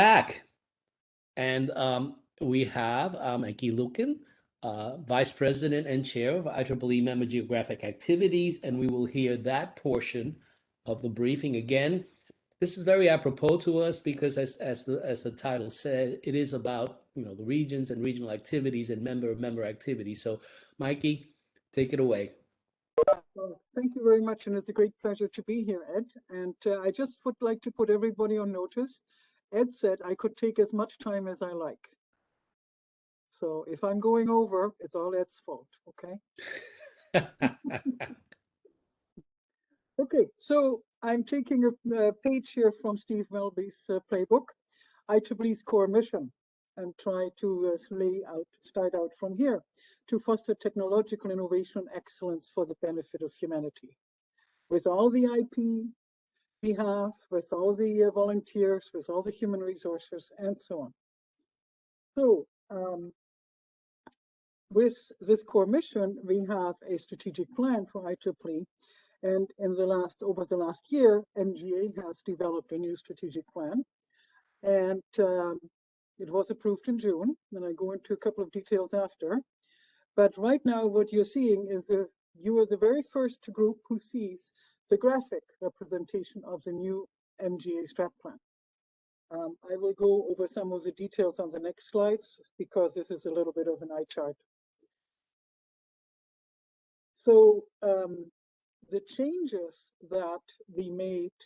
Back. And we have Maike Luiken, Vice President and Chair of IEEE Member Geographic Activities, and we will hear that portion of the briefing. Again, this is very apropos to us because as the title said, it is about the regions and regional activities and member activities. So Maike, take it away. Well, thank you very much, and it's a great pleasure to be here, Ed. And I just would like to put everybody on notice. Ed said I could take as much time as I like. So if I'm going over, it's all Ed's fault, okay? Okay, so I'm taking a page here from Steve Melby's playbook, IEEE's core mission, and try to start out from here, to foster technological innovation excellence for the benefit of humanity. With all the IP we have, with all the volunteers, with all the human resources, and so on. So with this core mission, we have a strategic plan for IEEE. And over the last year, MGA has developed a new strategic plan, and it was approved in June. And I go into a couple of details after. But right now, what you're seeing is you are the very first group who sees the graphic representation of the new MGA strat plan. I will go over some of the details on the next slides because this is a little bit of an eye chart. So the changes that we made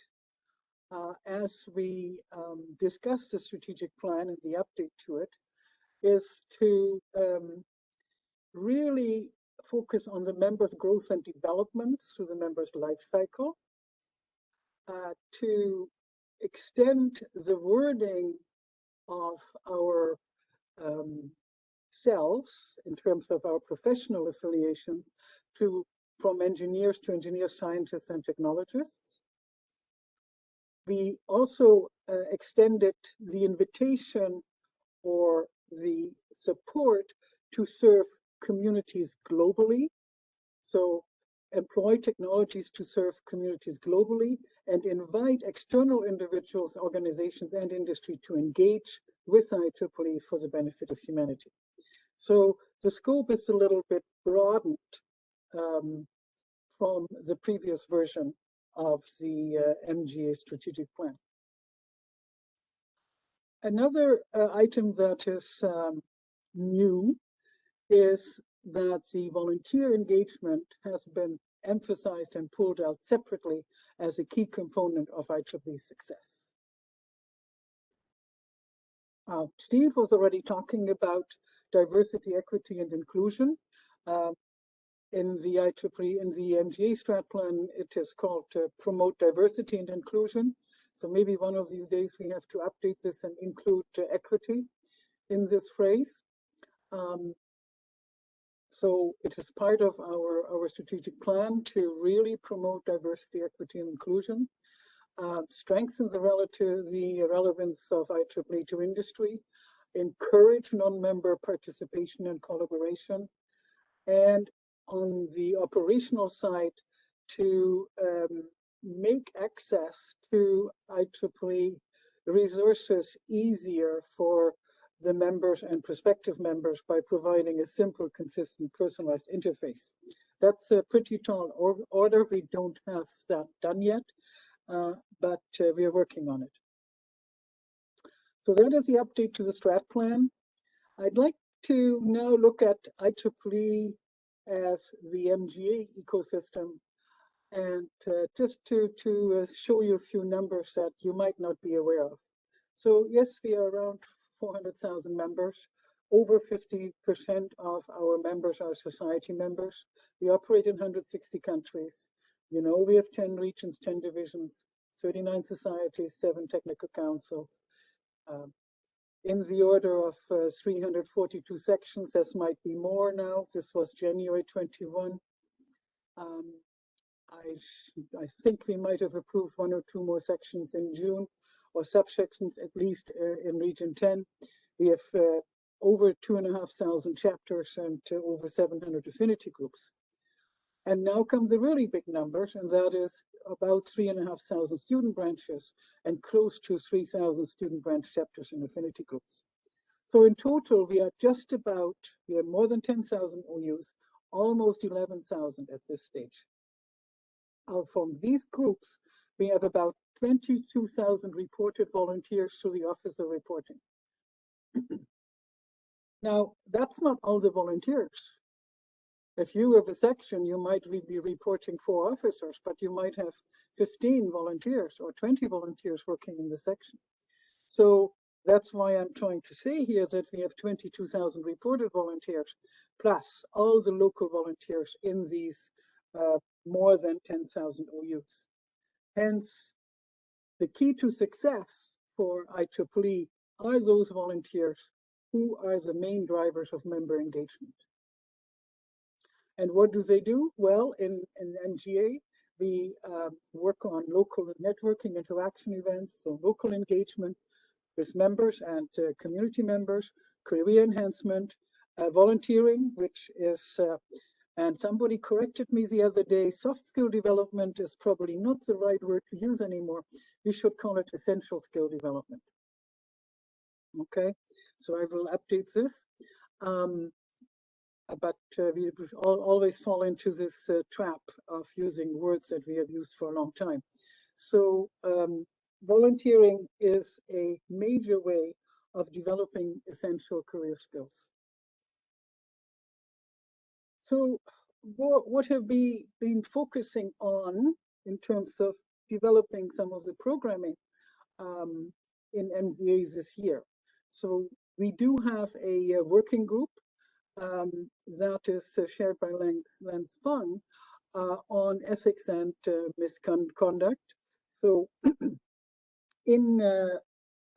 as we discussed the strategic plan and the update to it is to really focus on the members' growth and development through the members' life cycle, to extend the wording of our selves in terms of our professional affiliations from engineers to engineers, scientists, and technologists. We also extended the invitation or the support to serve communities globally. So employ technologies to serve communities globally and invite external individuals, organizations, and industry to engage with IEEE for the benefit of humanity. So the scope is a little bit broadened from the previous version of the MGA strategic plan. Another item that is new is that the volunteer engagement has been emphasized and pulled out separately as a key component of IEEE's success. Steve was already talking about diversity, equity, and inclusion. In the IEEE, in the MGA strat plan, it is called promote diversity and inclusion. So maybe one of these days we have to update this and include equity in this phrase. So it is part of our strategic plan to really promote diversity, equity, and inclusion, strengthen the relevance of IEEE to industry, encourage non-member participation and collaboration, and on the operational side to make access to IEEE resources easier for the members and prospective members by providing a simple, consistent, personalized interface. That's a pretty tall order. We don't have that done yet, but we are working on it. So that is the update to the strat plan. I'd like to now look at IEEE as the MGA ecosystem, and just to show you a few numbers that you might not be aware of. So yes, we are around 400,000 members. Over 50% of our members are society members. We operate in 160 countries. You know, we have 10 regions, 10 divisions, 39 societies, 7 technical councils. In the order of 342 sections, this might be more now. This was January 21. I think we might have approved 1 or 2 more sections in June, or subsections at least in Region 10. We have over 2,500 chapters and over 700 affinity groups. And now come the really big numbers, and that is about 3,500 student branches and close to 3,000 student branch chapters in affinity groups. So in total, we are more than 10,000 OUs, almost 11,000 at this stage. From these groups, we have about 22,000 reported volunteers to the Office of Reporting. Now, that's not all the volunteers. If you have a section, you might be reporting 4 officers, but you might have 15 volunteers or 20 volunteers working in the section. So that's why I'm trying to say here that we have 22,000 reported volunteers, plus all the local volunteers in these more than 10,000 OUs. Hence, the key to success for IEEE are those volunteers who are the main drivers of member engagement. And what do they do? Well, in MGA, we work on local networking interaction events, so local engagement with members and community members, career enhancement, volunteering, which is, and somebody corrected me the other day, soft skill development is probably not the right word to use anymore. We should call it essential skill development. Okay, so I will update this. But we always fall into this trap of using words that we have used for a long time. So volunteering is a major way of developing essential career skills. So what have we been focusing on in terms of developing some of the programming in MBAs this year? So we do have a working group that is shared by Lance Fung on ethics and misconduct. So in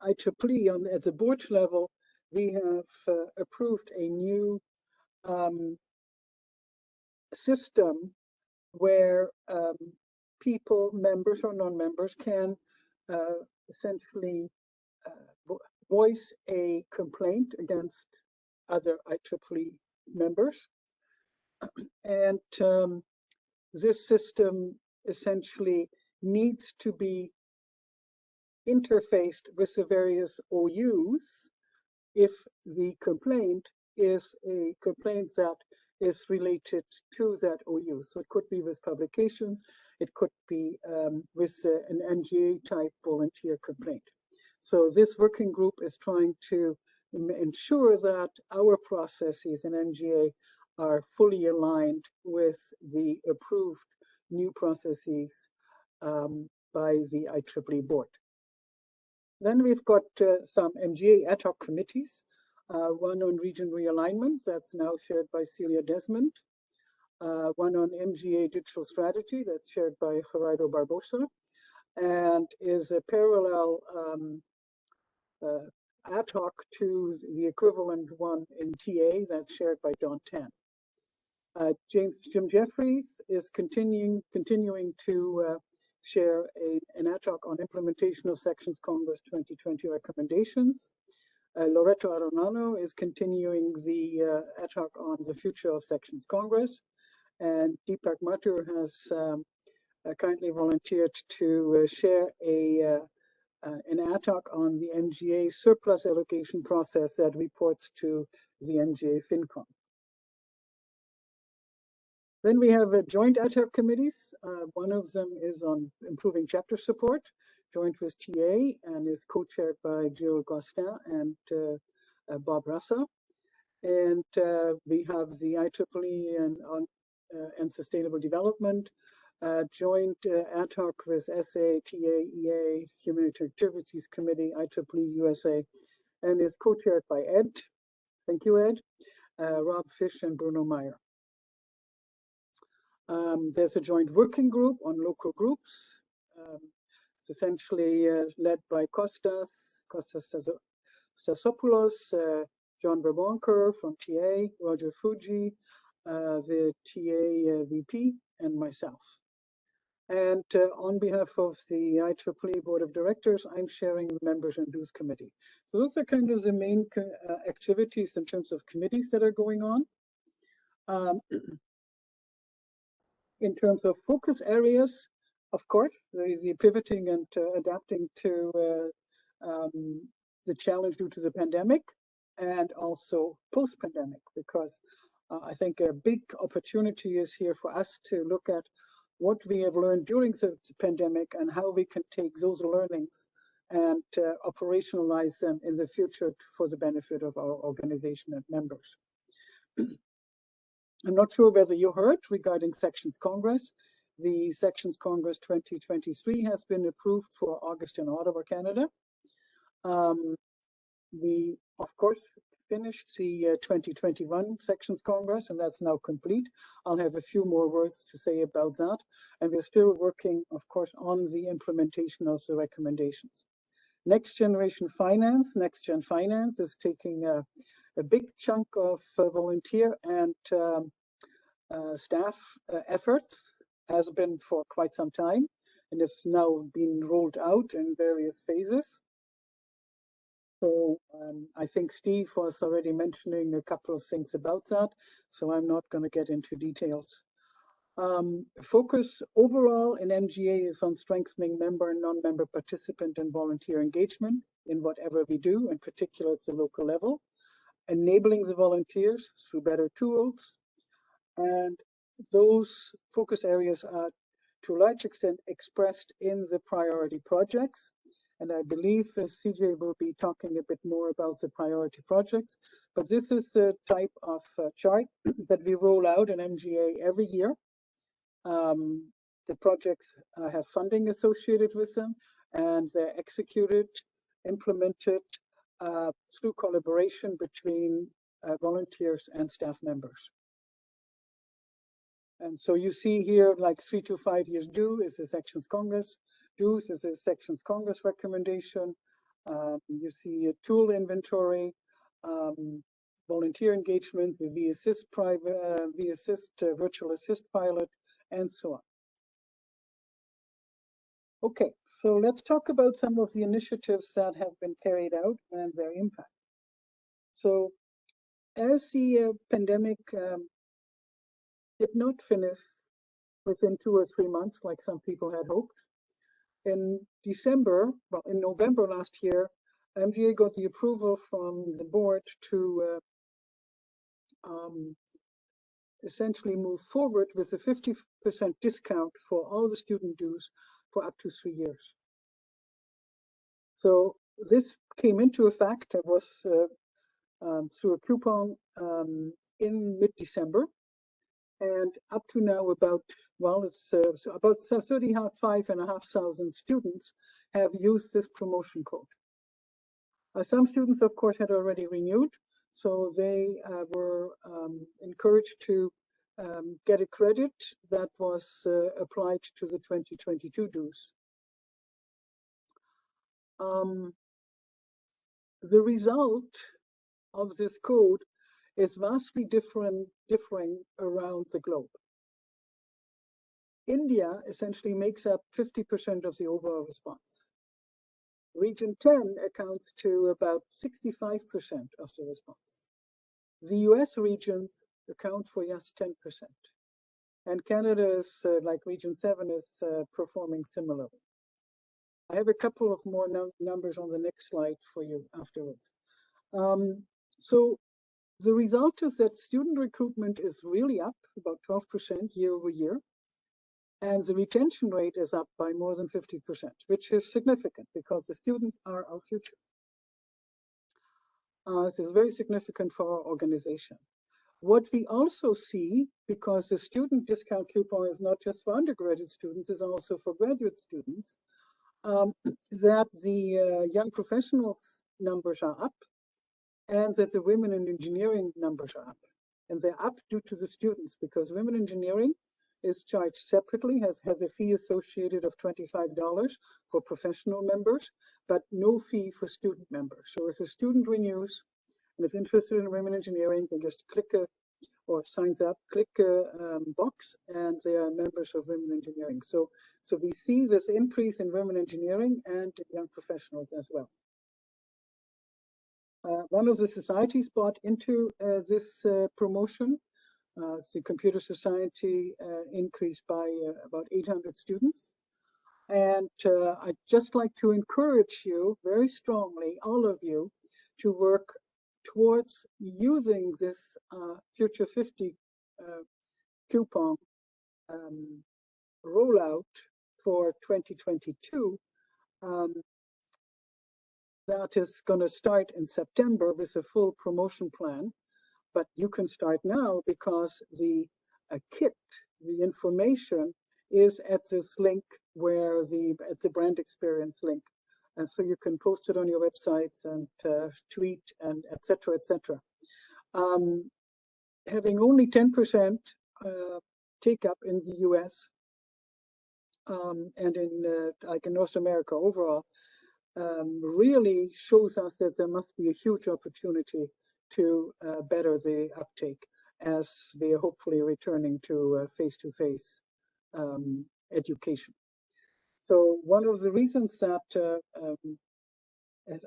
IEEE at the board level, we have approved a new system where people, members or non-members, can essentially voice a complaint against other IEEE members. And this system essentially needs to be interfaced with the various OUs if the complaint is a complaint that is related to that OU. So it could be with publications, it could be with an NGA type volunteer complaint. So this working group is trying to ensure that our processes in NGA are fully aligned with the approved new processes by the IEEE board. Then we've got some MGA ad hoc committees, one on region realignment that's now shared by Celia Desmond, one on MGA digital strategy that's shared by Gerardo Barbosa, and is a parallel ad hoc to the equivalent one in TA that's shared by Don Tan. Jim Jeffries is continuing to share an ad hoc on implementation of Sections Congress 2020 recommendations. Loreto Aronano is continuing the ad hoc on the future of Sections Congress. And Deepak Mathur has kindly volunteered to share an ad hoc on the MGA surplus allocation process that reports to the MGA FinCon. Then we have joint ad hoc committees. One of them is on improving chapter support, joined with TA, and is co-chaired by Gilles Gostin and Bob Rassa. And we have the IEEE and Sustainable Development, joint ad hoc with SA, TA, EA, Humanitarian Activities Committee, IEEE USA, and is co-chaired by Ed. Thank you, Ed. Rob Fish and Bruno Meyer. There's a joint working group on local groups. It's essentially led by Kostas Stasopoulos, John Verbonker from TA, Roger Fuji, the TA VP, and myself. And on behalf of the IEEE Board of Directors, I'm sharing the Members and Dues Committee. So those are kind of the main activities in terms of committees that are going on. In terms of focus areas, Of course, there is the pivoting and adapting to the challenge due to the pandemic, and also post-pandemic, because I think a big opportunity is here for us to look at what we have learned during the pandemic and how we can take those learnings and operationalize them in the future for the benefit of our organization and members. I'm not sure whether you heard regarding Sections Congress. The Sections Congress 2023 has been approved for August in Ottawa, Canada. We, of course, finished the 2021 Sections Congress, and that's now complete. I'll have a few more words to say about that. And we're still working, of course, on the implementation of the recommendations. Next Generation Finance, Next Gen Finance is taking a big chunk of volunteer and staff efforts, has been for quite some time, and it's now been rolled out in various phases. So I think Steve was already mentioning a couple of things about that, so I'm not going to get into details. Focus overall in MGA is on strengthening member and non-member participant and volunteer engagement in whatever we do, in particular at the local level, enabling the volunteers through better tools, and those focus areas are to a large extent expressed in the priority projects. And I believe CJ will be talking a bit more about the priority projects, but this is the type of chart that we roll out in MGA every year. The projects have funding associated with them, and they're executed, implemented through collaboration between volunteers and staff members. And so you see here, like 3 to 5 years due is the Sections Congress. Dues is a Sections Congress recommendation. You see a tool inventory, volunteer engagement, the vAssist virtual assist pilot, and so on. Okay, so let's talk about some of the initiatives that have been carried out and their impact. So as the pandemic did not finish within 2 or 3 months, like some people had hoped, in November last year, MGA got the approval from the board to essentially move forward with a 50% discount for all the student dues for up to 3 years. So this came into effect. It was through a coupon in mid-December. And up to now, about 35,500 students have used this promotion code. Some students, of course, had already renewed, so they were encouraged to get a credit that was applied to the 2022 dues. The result of this code is vastly differing around the globe. India essentially makes up 50% of the overall response. Region 10 accounts to about 65% of the response. The US regions account for just 10%. And Canada is, like Region 7, is performing similarly. I have a couple of more numbers on the next slide for you afterwards. So the result is that student recruitment is really up about 12% year over year. And the retention rate is up by more than 50%, which is significant because the students are our future. This is very significant for our organization. What we also see, because the student discount coupon is not just for undergraduate students, it's also for graduate students, that the young professionals numbers are up and that the women in engineering numbers are up. And they're up due to the students, because women engineering is charged separately, has a fee associated of $25 for professional members, but no fee for student members. So if a student renews and is interested in women engineering, they just click or signs up, click a box, and they are members of women engineering. So we see this increase in women engineering and young professionals as well. One of the societies bought into this promotion. The Computer Society increased by about 800 students. And I'd just like to encourage you very strongly, all of you, to work towards using this Future 50 coupon rollout for 2022. That is going to start in September with a full promotion plan, but you can start now because the kit, the information is at this link where at the brand experience link. And so you can post it on your websites and tweet and et cetera, et cetera. Having only 10% take up in the US and in like in North America overall, really shows us that there must be a huge opportunity to better the uptake as we are hopefully returning to face-to-face education. So one of the reasons that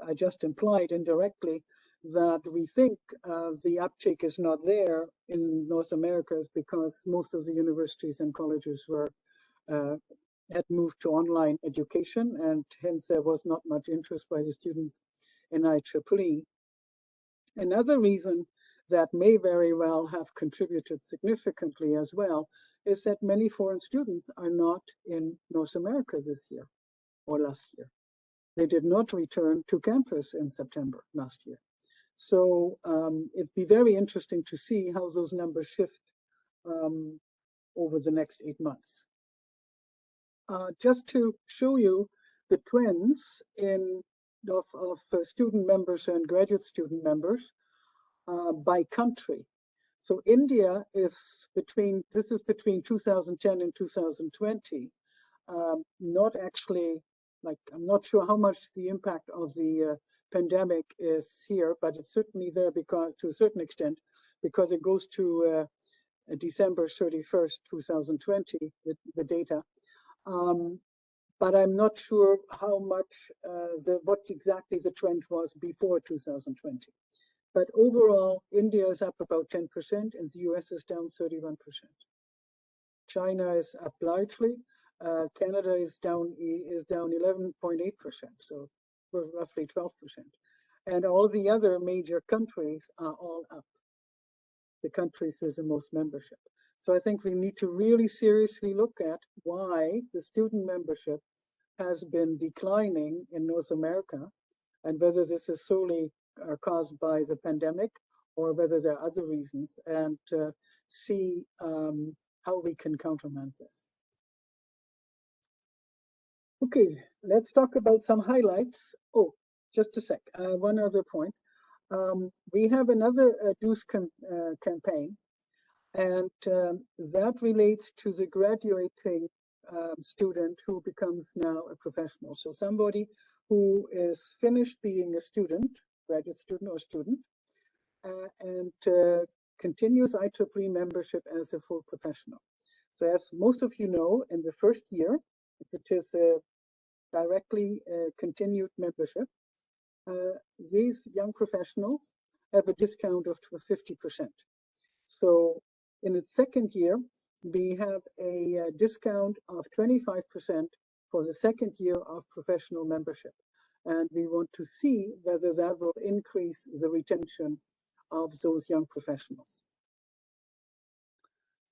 I just implied indirectly that we think the uptake is not there in North America is because most of the universities and colleges had moved to online education, and hence there was not much interest by the students in IEEE. Another reason that may very well have contributed significantly as well is that many foreign students are not in North America this year or last year. They did not return to campus in September last year. So it'd be very interesting to see how those numbers shift over the next 8 months. Just to show you the trends of student members and graduate student members by country. So India is between 2010 and 2020. Not actually, like, I'm not sure how much the impact of the pandemic is here, but it's certainly there because, to a certain extent, because it goes to December 31st, 2020, the data. But I'm not sure how much, what exactly the trend was before 2020. But overall, India is up about 10% and the US is down 31%. China is up largely. Canada is down 11.8%, so we're roughly 12%. And all the other major countries are all up, the countries with the most membership. So I think we need to really seriously look at why the student membership has been declining in North America, and whether this is solely caused by the pandemic or whether there are other reasons, and see how we can countermand this. Okay, let's talk about some highlights. Oh, just a sec, one other point. We have another DOOS campaign, and that relates to the graduating student who becomes now a professional. So somebody who is finished being a student, graduate student or student, and continues IEEE membership as a full professional. So as most of you know, in the first year, if it is a directly continued membership, these young professionals have a discount of 50%. So in its second year, we have a discount of 25% for the second year of professional membership. And we want to see whether that will increase the retention of those young professionals.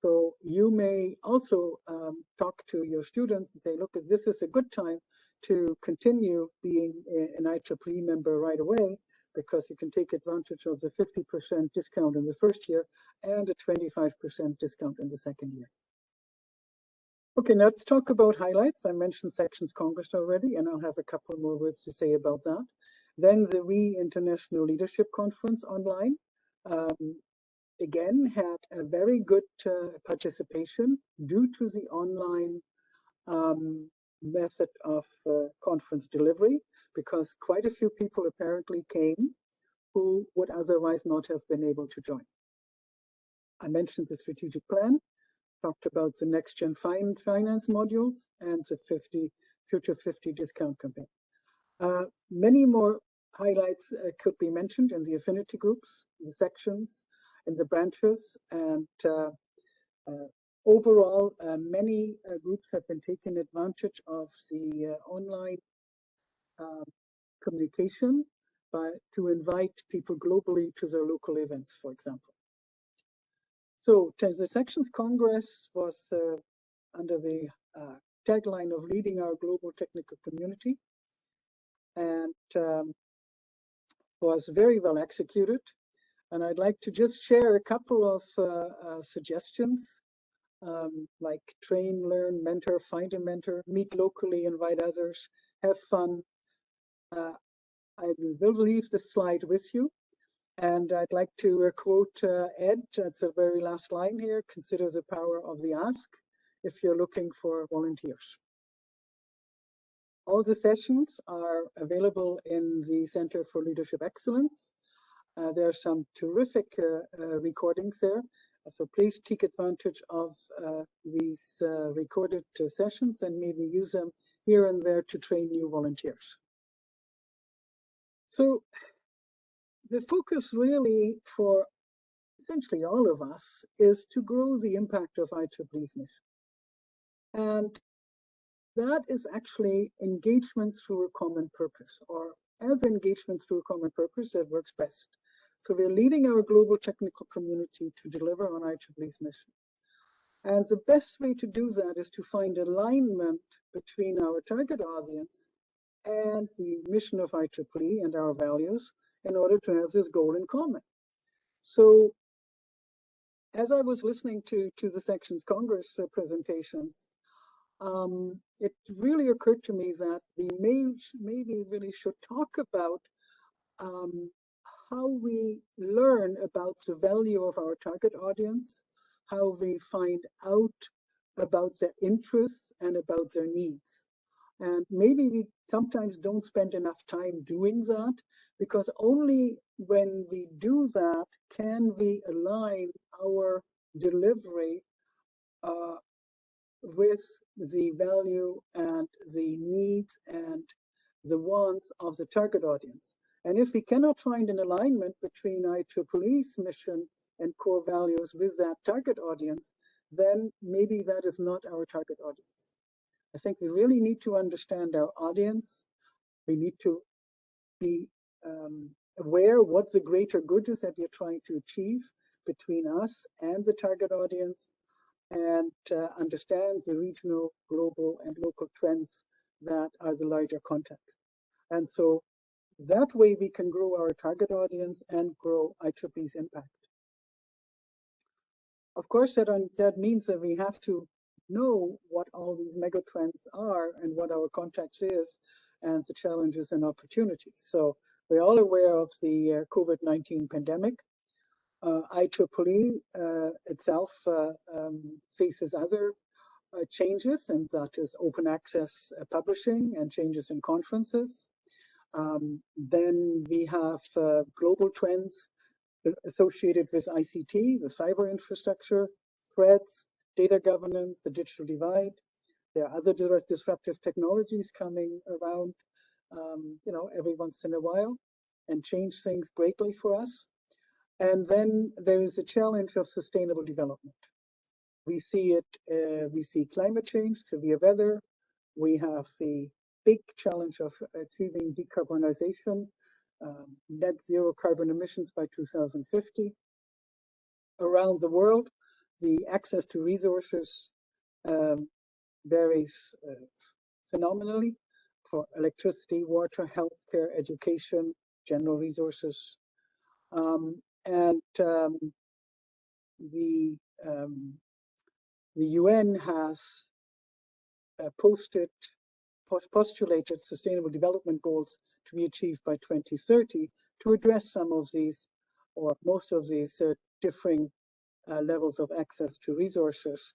So you may also talk to your students and say, look, this is a good time to continue being an IEEE member right away, because you can take advantage of the 50% discount in the first year and a 25% discount in the second year. Okay, now let's talk about highlights. I mentioned Sections Congress already, and I'll have a couple more words to say about that. Then the International Leadership Conference online. Again, had a very good participation due to the online method of conference delivery, because quite a few people apparently came who would otherwise not have been able to join. I mentioned the strategic plan, talked about the next gen finance modules, and the Future 50 discount campaign. Many more highlights could be mentioned in the affinity groups, the sections, in the branches, and Overall, many groups have been taking advantage of the online communication to invite people globally to their local events, for example. So the Sections Congress was under the tagline of leading our global technical community, and was very well executed. And I'd like to just share a couple of suggestions, like train, learn, mentor, find a mentor, meet locally, invite others, have fun. I will leave the slide with you. And I'd like to quote Ed, that's the very last line here, consider the power of the ask if you're looking for volunteers. All the sessions are available in the Center for Leadership Excellence. There are some terrific recordings there. So please take advantage of these recorded sessions and maybe use them here and there to train new volunteers. So the focus really for essentially all of us is to grow the impact of IEEE's mission. And that is actually engagement through a common purpose, or as engagement through a common purpose that works best. So we're leading our global technical community to deliver on IEEE's mission. And the best way to do that is to find alignment between our target audience and the mission of IEEE and our values in order to have this goal in common. So as I was listening to the Sections Congress presentations, it really occurred to me that we maybe really should talk about how we learn about the value of our target audience, how we find out about their interests and about their needs. And maybe we sometimes don't spend enough time doing that, because only when we do that can we align our delivery with the value and the needs and the wants of the target audience. And if we cannot find an alignment between IEEE's mission and core values with that target audience, then maybe that is not our target audience. I think we really need to understand our audience. We need to be aware what the greater good is that we're trying to achieve between us and the target audience, and understand the regional, global, and local trends that are the larger context. And so that way we can grow our target audience and grow IEEE's impact. Of course, that means that we have to know what all these megatrends are and what our context is and the challenges and opportunities. So we're all aware of the COVID-19 pandemic. IEEE itself faces other changes, and that is open access publishing and changes in conferences. Then we have global trends associated with ICT, the cyber infrastructure, threats, data governance, the digital divide. There are other disruptive technologies coming around, every once in a while, and change things greatly for us. And then there is a challenge of sustainable development. We see it, we see climate change, severe weather. We have the big challenge of achieving decarbonization, net zero carbon emissions by 2050. Around the world, the access to resources varies phenomenally for electricity, water, healthcare, education, general resources. The UN has postulated sustainable development goals to be achieved by 2030 to address some of these, or most of these differing levels of access to resources,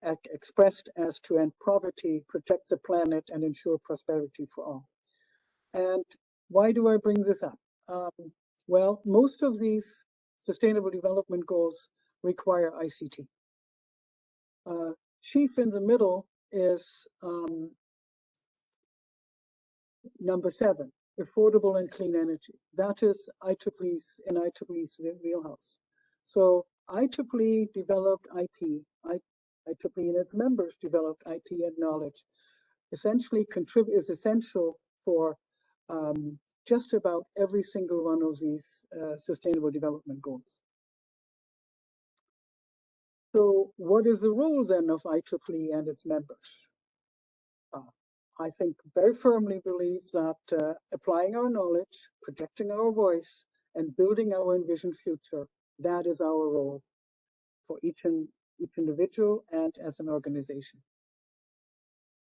expressed as to end poverty, protect the planet, and ensure prosperity for all. And why do I bring this up? Well, most of these sustainable development goals require ICT. Chief in the middle is number 7, affordable and clean energy. That is IEEE's wheelhouse. So IEEE developed IP. IEEE and its members developed IP and knowledge. Essentially, is essential for just about every single one of these sustainable development goals. So what is the role then of IEEE and its members? I think very firmly believe that applying our knowledge, projecting our voice, and building our envisioned future, that is our role for each individual and as an organization.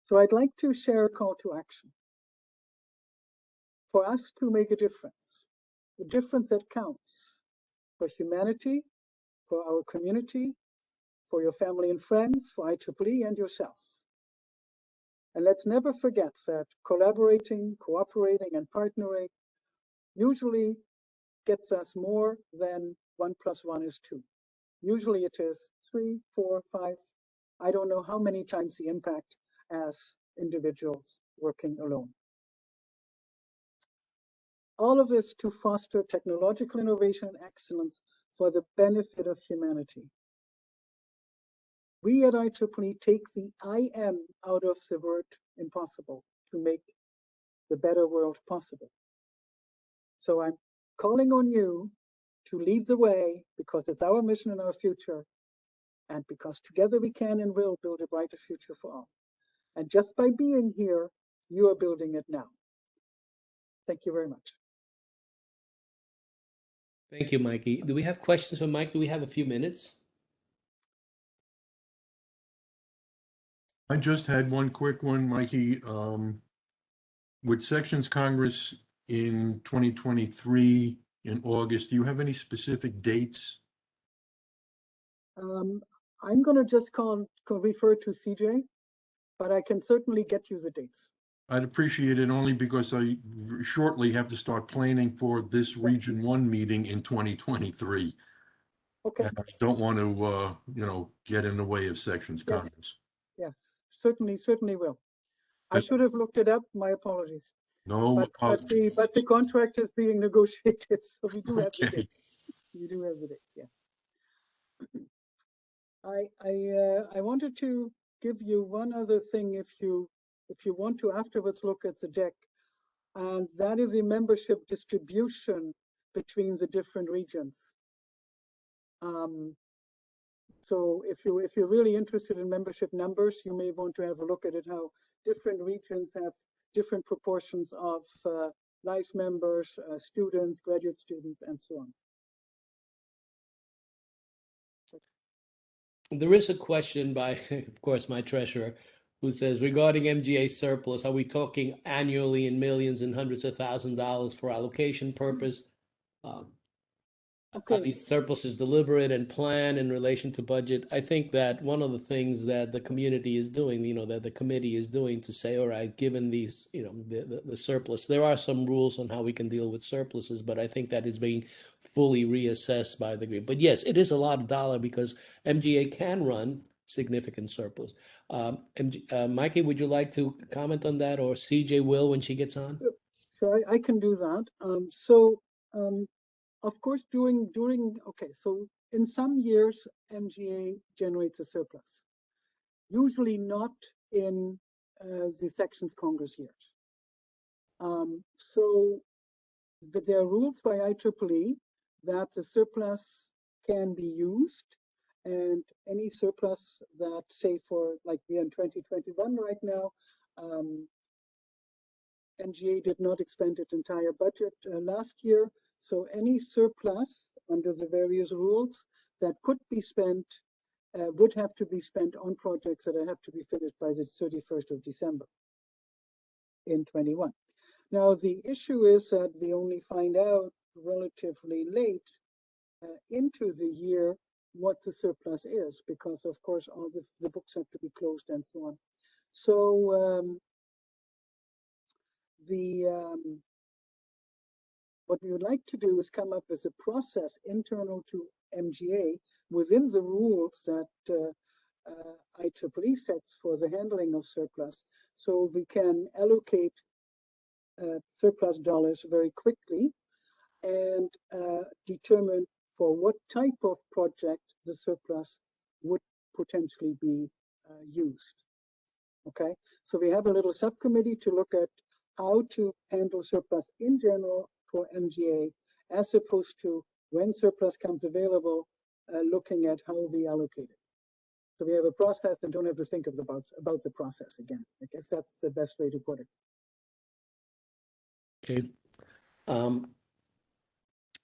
So I'd like to share a call to action for us to make a difference that counts for humanity, for our community, for your family and friends, for IEEE and yourself. And let's never forget that collaborating, cooperating, and partnering usually gets us more than 1 + 1 is 2. Usually it is 3, 4, 5. I don't know how many times the impact as individuals working alone. All of this to foster technological innovation and excellence for the benefit of humanity. We at IEEE take the I am out of the word impossible to make the better world possible. So I'm calling on you to lead the way because it's our mission and our future, and because together we can and will build a brighter future for all. And just by being here, you are building it now. Thank you very much. Thank you, Maike. Do we have questions for Maike? We have a few minutes. I just had one quick one, Maike. With Sections Congress in 2023 in August, do you have any specific dates? I'm going to just refer to CJ, but I can certainly get you the dates. I'd appreciate it only because I shortly have to start planning for this Region 1 meeting in 2023. Okay. And I don't want to, get in the way of Sections Congress. Yes, certainly will. I should have looked it up. My apologies. No apologies. But the contract is being negotiated, so we do have the Okay. dates. We do have the dates, yes. I wanted to give you one other thing if you want to afterwards look at the deck, and that is the membership distribution between the different regions. So if you're really interested in membership numbers, you may want to have a look at it, how different regions have different proportions of life members, students, graduate students, and so on. There is a question by, of course, my treasurer, who says, regarding MGA surplus, are we talking annually in millions and hundreds of thousands of dollars for allocation purpose? Are these surpluses deliberate and planned in relation to budget? I think that one of the things that the community is doing, that the committee is doing to say, all right, given these, the surplus, there are some rules on how we can deal with surpluses, but I think that is being fully reassessed by the group. But yes, it is a lot of dollar because MGA can run significant surplus. Maike, would you like to comment on that, or CJ will when she gets on? Sure, I can do that. Of course, so in some years, MGA generates a surplus, usually not in the Sections Congress years. But there are rules by IEEE that the surplus can be used, and any surplus that, say, like we are in 2021 right now, MGA did not expend its entire budget last year, so any surplus under the various rules that could be spent would have to be spent on projects that have to be finished by the 31st of December in 21. Now, the issue is that we only find out relatively late into the year what the surplus is, because of course all the books have to be closed and so on. So what we would like to do is come up with a process internal to MGA within the rules that IEEE sets for the handling of surplus, so we can allocate surplus dollars very quickly and determine for what type of project the surplus would potentially be used. Okay, so we have a little subcommittee to look at how to handle surplus in general for MGA, as opposed to when surplus comes available, looking at how we allocate it. So we have a process and don't have to think about the process again. I guess that's the best way to put it. Okay.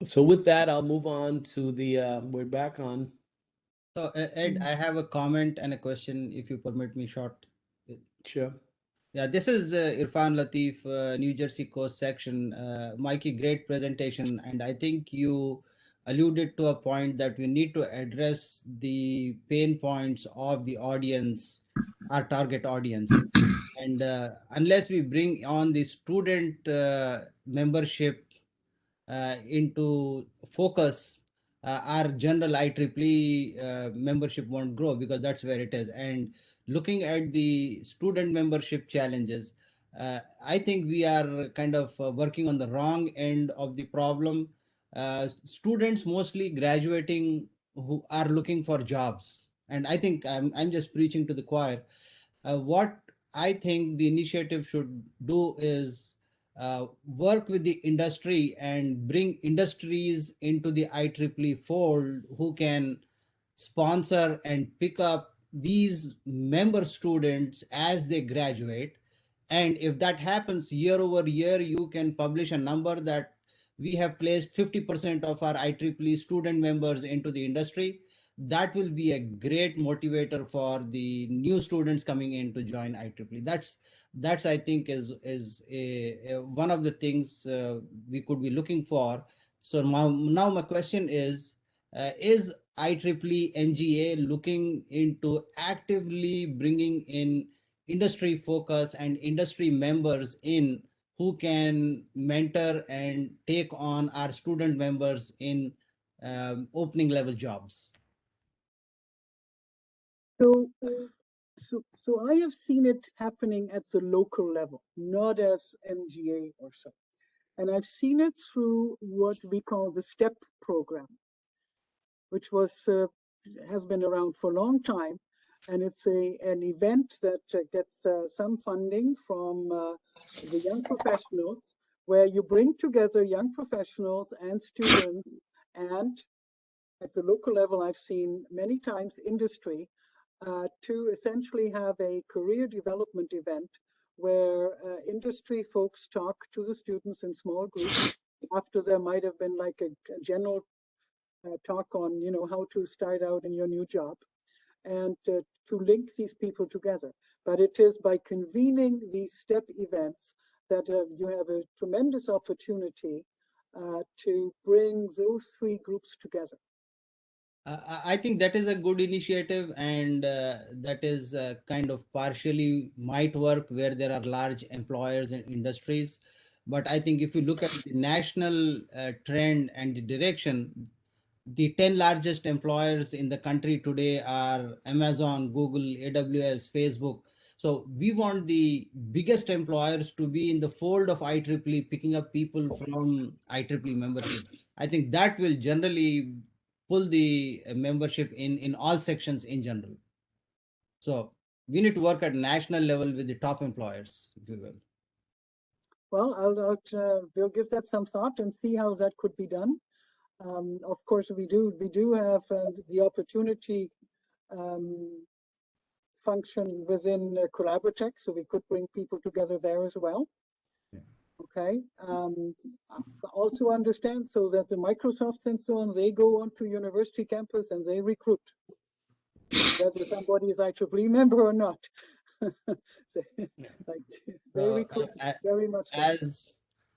So with that, I'll move on to the, we're back on. So Ed, I have a comment and a question, if you permit me short. Sure. Yeah, this is Irfan Latif, New Jersey Coast section. Mikey, great presentation. And I think you alluded to a point that we need to address the pain points of the audience, our target audience. And unless we bring on the student membership into focus, our general IEEE membership won't grow, because that's where it is. And looking at the student membership challenges, I think we are kind of working on the wrong end of the problem. Students mostly graduating who are looking for jobs. And I think I'm just preaching to the choir. What I think the initiative should do is work with the industry and bring industries into the IEEE fold, who can sponsor and pick up these member students as they graduate. And if that happens year over year, you can publish a number that we have placed 50% of our IEEE student members into the industry. That will be a great motivator for the new students coming in to join IEEE. That's I think is one of the things we could be looking for. So now my question is IEEE MGA looking into actively bringing in industry focus and industry members in, who can mentor and take on our student members in opening level jobs? So I have seen it happening at the local level, not as MGA or so. And I've seen it through what we call the STEP program, which has been around for a long time. And it's an event that gets some funding from the young professionals, where you bring together young professionals and students. And at the local level, I've seen many times industry to essentially have a career development event where industry folks talk to the students in small groups, after there might have been like a general talk on, how to start out in your new job, and to link these people together. But it is by convening these STEP events that you have a tremendous opportunity to bring those three groups together. I think that is a good initiative, and that is kind of partially might work where there are large employers and industries. But I think if you look at the national trend and the direction, the 10 largest employers in the country today are Amazon, Google, AWS, Facebook. So we want the biggest employers to be in the fold of IEEE, picking up people from IEEE membership. I think that will generally pull the membership in all sections in general. So we need to work at national level with the top employers, if you will. Well, we'll give that some thought and see how that could be done. Of course, we do have the opportunity function within Collaboratech, so we could bring people together there as well. Yeah. Okay. Also understand so that the Microsofts and so on, they go onto university campus and they recruit, whether somebody is IEEE member or not. They recruit very much.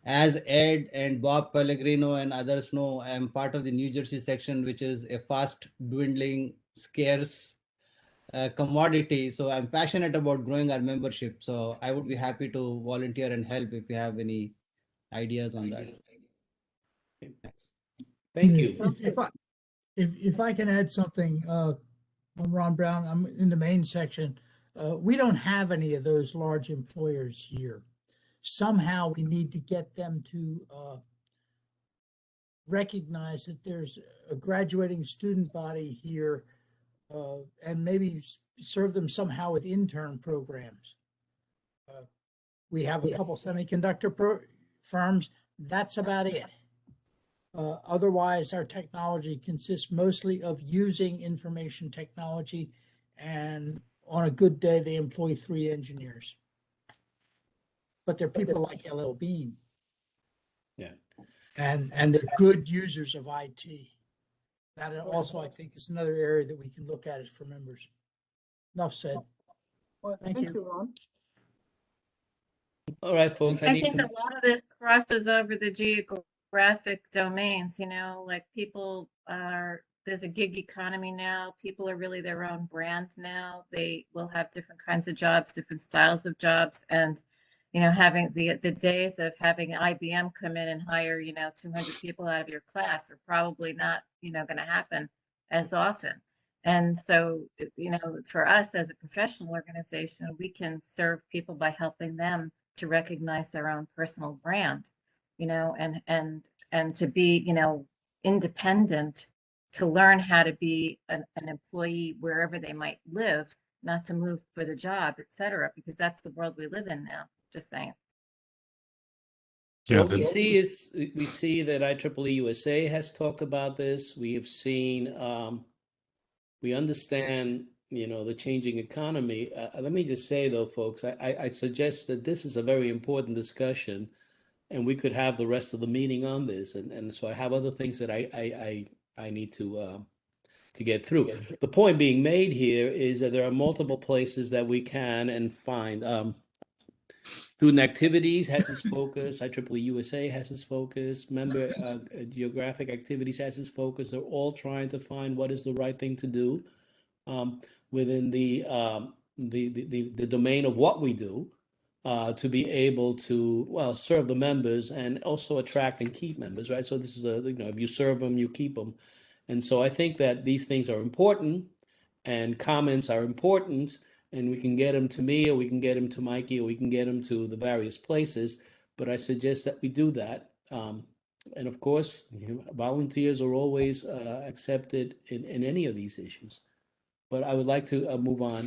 As Ed and Bob Pellegrino and others know, I am part of the New Jersey section, which is a fast dwindling, scarce commodity. So I'm passionate about growing our membership. So I would be happy to volunteer and help if you have any ideas on that. Thanks. Thank you. If I can add something, I'm Ron Brown. I'm in the main section. We don't have any of those large employers here. Somehow we need to get them to recognize that there's a graduating student body here, and maybe serve them somehow with intern programs. We have a couple semiconductor firms. That's about it. Otherwise, our technology consists mostly of using information technology, and on a good day, they employ 3 engineers. But they're people like LL Bean. Yeah. And they're good users of IT. That also, I think, is another area that we can look at it for members. Enough said. Well, Thank thank you. you, Ron. All right, folks, I I need think to, a lot of this crosses over the geographic domains, you know, like people are, there's a gig economy now. People are really their own brand now. They will have different kinds of jobs, different styles of jobs. And, you know, having the days of having IBM come in and hire, you know, 200 people out of your class are probably not, you know, going to happen as often. And so, you know, for us as a professional organization, we can serve people by helping them to recognize their own personal brand, you know, and to be, you know, independent, to learn how to be an employee wherever they might live, not to move for the job, et cetera, because that's the world we live in now. Just saying. Yeah, what we see is, we see that IEEE USA has talked about this. We have seen, we understand, you know, the changing economy. Let me just say though, folks, I suggest that this is a very important discussion, and we could have the rest of the meeting on this. And so I have other things that I need to get through. The point being made here is that there are multiple places that we can and find. Student activities has its focus. IEEE USA has its focus. Member geographic activities has its focus. They're all trying to find what is the right thing to do within the domain of what we do, to be able to, well, serve the members and also attract and keep members, right? So this is a, you know, if you serve them, you keep them. And so I think that these things are important, and comments are important, and we can get them to me, or we can get them to Maike, or we can get them to the various places. But I suggest that we do that. And of course, you know, volunteers are always accepted in any of these issues. But I would like to move on